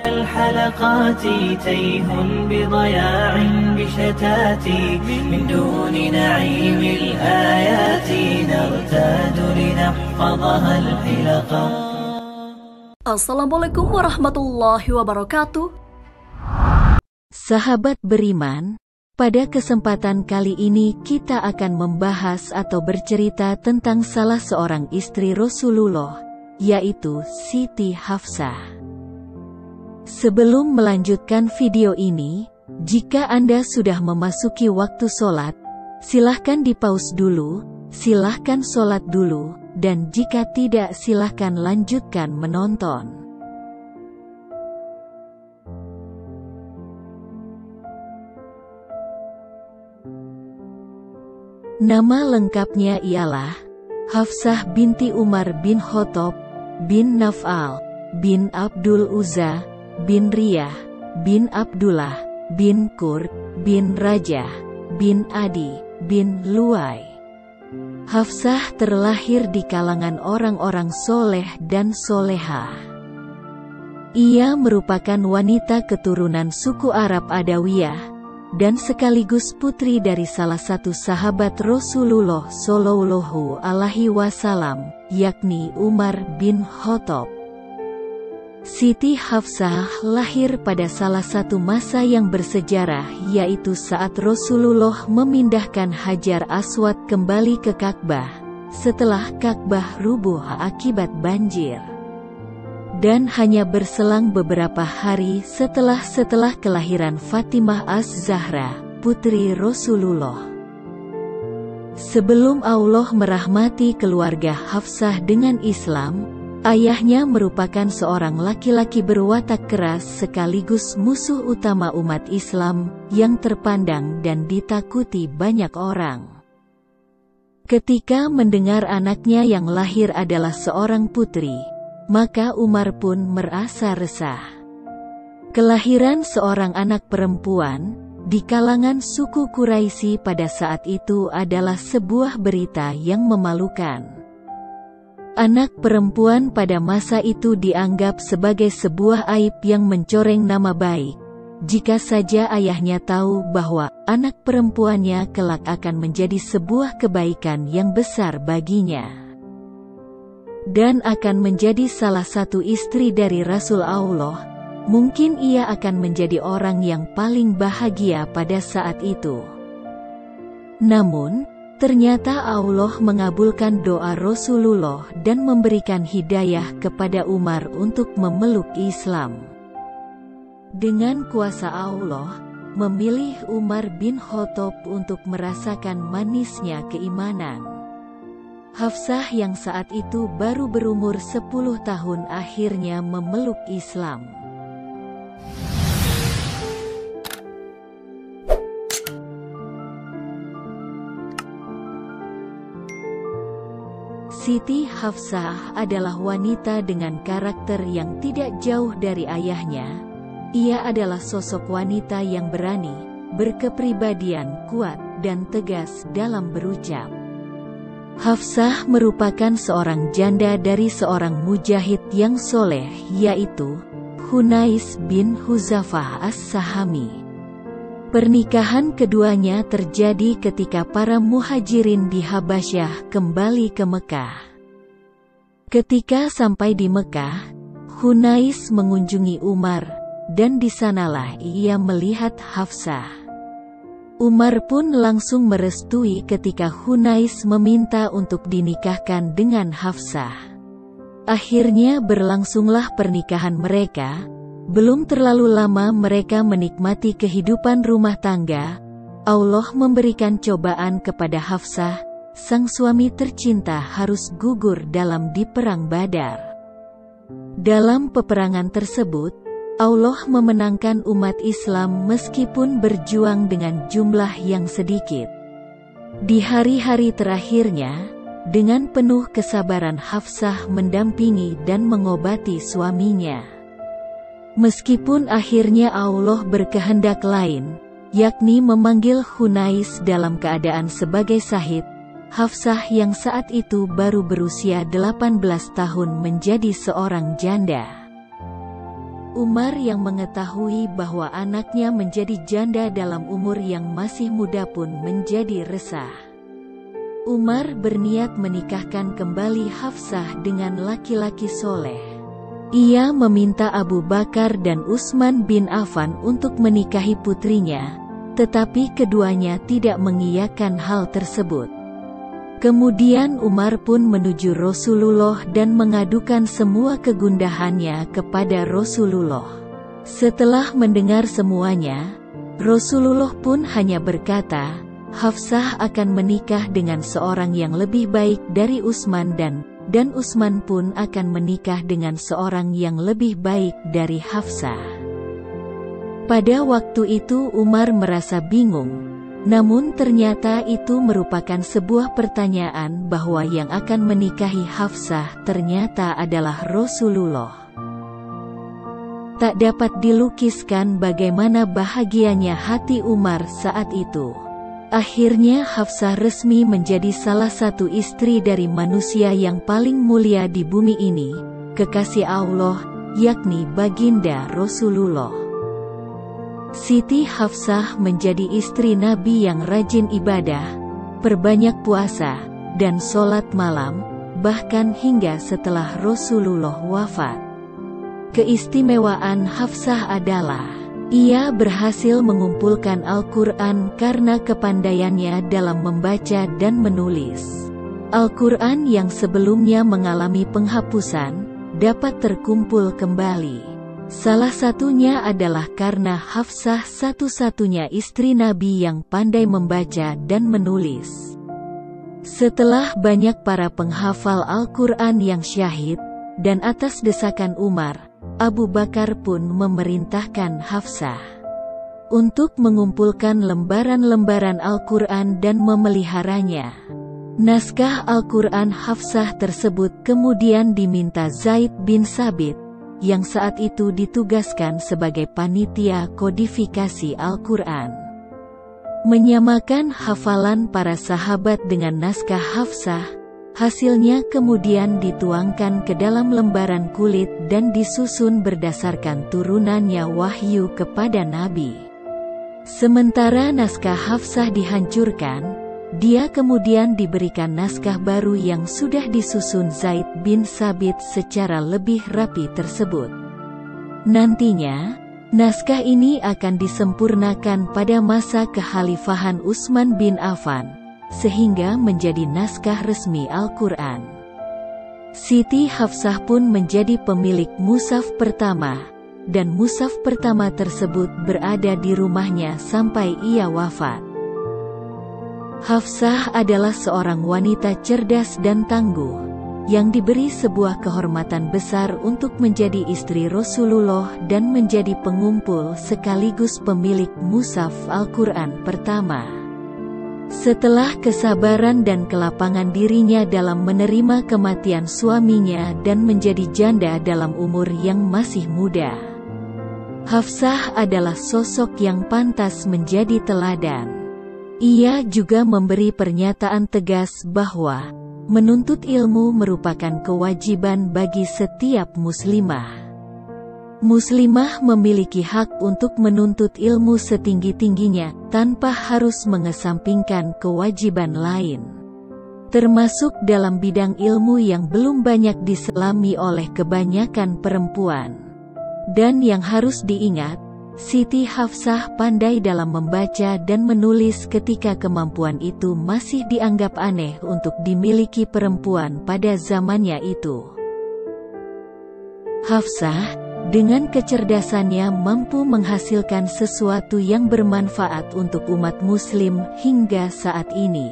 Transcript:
الحلقات تيه بضياع بشتات من دون نعيم الآيات نرتاد لنحفظها الحلقة. Assalamualaikum warahmatullahi wabarakatuh. Sahabat beriman, pada kesempatan kali ini kita akan membahas atau bercerita tentang salah seorang istri Rasulullah, yaitu Siti Hafsah. Sebelum melanjutkan video ini, jika Anda sudah memasuki waktu sholat, silahkan di-pause dulu, silahkan sholat dulu, dan jika tidak silahkan lanjutkan menonton. Nama lengkapnya ialah Hafsah binti Umar bin Khattab, bin Naf'al, bin Abdul Uzza, bin Riyah, bin Abdullah, bin Qurt, bin Rajah, bin Adi, bin Luai. Hafsah terlahir di kalangan orang-orang soleh dan solehah. Ia merupakan wanita keturunan suku Arab Adawiyah, dan sekaligus putri dari salah satu sahabat Rasulullah Shallallahu Alaihi Wasallam, yakni Umar bin Khattab. Siti Hafsah lahir pada salah satu masa yang bersejarah, yaitu saat Rasulullah memindahkan Hajar Aswad kembali ke Ka'bah, setelah Ka'bah rubuh akibat banjir. Dan hanya berselang beberapa hari setelah kelahiran Fatimah Az-Zahra, putri Rasulullah. Sebelum Allah merahmati keluarga Hafsah dengan Islam, ayahnya merupakan seorang laki-laki berwatak keras sekaligus musuh utama umat Islam yang terpandang dan ditakuti banyak orang. Ketika mendengar anaknya yang lahir adalah seorang putri, maka Umar pun merasa resah. Kelahiran seorang anak perempuan di kalangan suku Quraisy pada saat itu adalah sebuah berita yang memalukan. Anak perempuan pada masa itu dianggap sebagai sebuah aib yang mencoreng nama baik, jika saja ayahnya tahu bahwa anak perempuannya kelak akan menjadi sebuah kebaikan yang besar baginya, dan akan menjadi salah satu istri dari Rasul Allah, mungkin ia akan menjadi orang yang paling bahagia pada saat itu. Namun, ternyata Allah mengabulkan doa Rasulullah dan memberikan hidayah kepada Umar untuk memeluk Islam. Dengan kuasa Allah, memilih Umar bin Khattab untuk merasakan manisnya keimanan. Hafsah yang saat itu baru berumur 10 tahun akhirnya memeluk Islam. Siti Hafsah adalah wanita dengan karakter yang tidak jauh dari ayahnya. Ia adalah sosok wanita yang berani, berkepribadian kuat, dan tegas dalam berucap. Hafsah merupakan seorang janda dari seorang mujahid yang soleh, yaitu Hunais bin Huzafah As-Sahami. Pernikahan keduanya terjadi ketika para muhajirin di Habasyah kembali ke Mekah. Ketika sampai di Mekah, Hunais mengunjungi Umar, dan di sanalah ia melihat Hafsah. Umar pun langsung merestui ketika Hunais meminta untuk dinikahkan dengan Hafsah. Akhirnya berlangsunglah pernikahan mereka. Belum terlalu lama mereka menikmati kehidupan rumah tangga. Allah memberikan cobaan kepada Hafsah, sang suami tercinta harus gugur di perang Badar. Dalam peperangan tersebut, Allah memenangkan umat Islam meskipun berjuang dengan jumlah yang sedikit. Di hari-hari terakhirnya, dengan penuh kesabaran Hafsah mendampingi dan mengobati suaminya. Meskipun akhirnya Allah berkehendak lain, yakni memanggil Hunais dalam keadaan sebagai syahid, Hafsah yang saat itu baru berusia 18 tahun menjadi seorang janda. Umar yang mengetahui bahwa anaknya menjadi janda dalam umur yang masih muda pun menjadi resah. Umar berniat menikahkan kembali Hafsah dengan laki-laki soleh. Ia meminta Abu Bakar dan Utsman bin Affan untuk menikahi putrinya, tetapi keduanya tidak mengiyakan hal tersebut. Kemudian Umar pun menuju Rasulullah dan mengadukan semua kegundahannya kepada Rasulullah. Setelah mendengar semuanya, Rasulullah pun hanya berkata, Hafsah akan menikah dengan seorang yang lebih baik dari Utsman dan Utsman pun akan menikah dengan seorang yang lebih baik dari Hafsah. Pada waktu itu Umar merasa bingung. Namun ternyata itu merupakan sebuah pertanyaan bahwa yang akan menikahi Hafsah ternyata adalah Rasulullah. Tak dapat dilukiskan bagaimana bahagianya hati Umar saat itu. Akhirnya Hafsah resmi menjadi salah satu istri dari manusia yang paling mulia di bumi ini, kekasih Allah, yakni baginda Rasulullah. Siti Hafsah menjadi istri Nabi yang rajin ibadah, perbanyak puasa, dan sholat malam, bahkan hingga setelah Rasulullah wafat. Keistimewaan Hafsah adalah, ia berhasil mengumpulkan Al-Quran karena kepandaiannya dalam membaca dan menulis. Al-Quran yang sebelumnya mengalami penghapusan, dapat terkumpul kembali. Salah satunya adalah karena Hafsah satu-satunya istri Nabi yang pandai membaca dan menulis. Setelah banyak para penghafal Al-Quran yang syahid, dan atas desakan Umar, Abu Bakar pun memerintahkan Hafsah untuk mengumpulkan lembaran-lembaran Al-Quran dan memeliharanya. Naskah Al-Quran Hafsah tersebut kemudian diminta Zaid bin Sabit, yang saat itu ditugaskan sebagai panitia kodifikasi Al-Quran. Menyamakan hafalan para sahabat dengan naskah Hafsah, hasilnya kemudian dituangkan ke dalam lembaran kulit dan disusun berdasarkan turunannya wahyu kepada Nabi. Sementara naskah Hafsah dihancurkan, dia kemudian diberikan naskah baru yang sudah disusun Zaid bin Sabit secara lebih rapi tersebut. Nantinya, naskah ini akan disempurnakan pada masa kekhalifahan Utsman bin Affan, sehingga menjadi naskah resmi Al-Quran. Siti Hafsah pun menjadi pemilik mushaf pertama, dan mushaf pertama tersebut berada di rumahnya sampai ia wafat. Hafsah adalah seorang wanita cerdas dan tangguh, yang diberi sebuah kehormatan besar untuk menjadi istri Rasulullah dan menjadi pengumpul sekaligus pemilik mushaf Al-Quran pertama. Setelah kesabaran dan kelapangan dirinya dalam menerima kematian suaminya dan menjadi janda dalam umur yang masih muda, Hafsah adalah sosok yang pantas menjadi teladan. Ia juga memberi pernyataan tegas bahwa menuntut ilmu merupakan kewajiban bagi setiap muslimah. Muslimah memiliki hak untuk menuntut ilmu setinggi-tingginya tanpa harus mengesampingkan kewajiban lain, termasuk dalam bidang ilmu yang belum banyak diselami oleh kebanyakan perempuan. Dan yang harus diingat, Siti Hafsah pandai dalam membaca dan menulis ketika kemampuan itu masih dianggap aneh untuk dimiliki perempuan pada zamannya itu. Hafsah, dengan kecerdasannya mampu menghasilkan sesuatu yang bermanfaat untuk umat muslim hingga saat ini.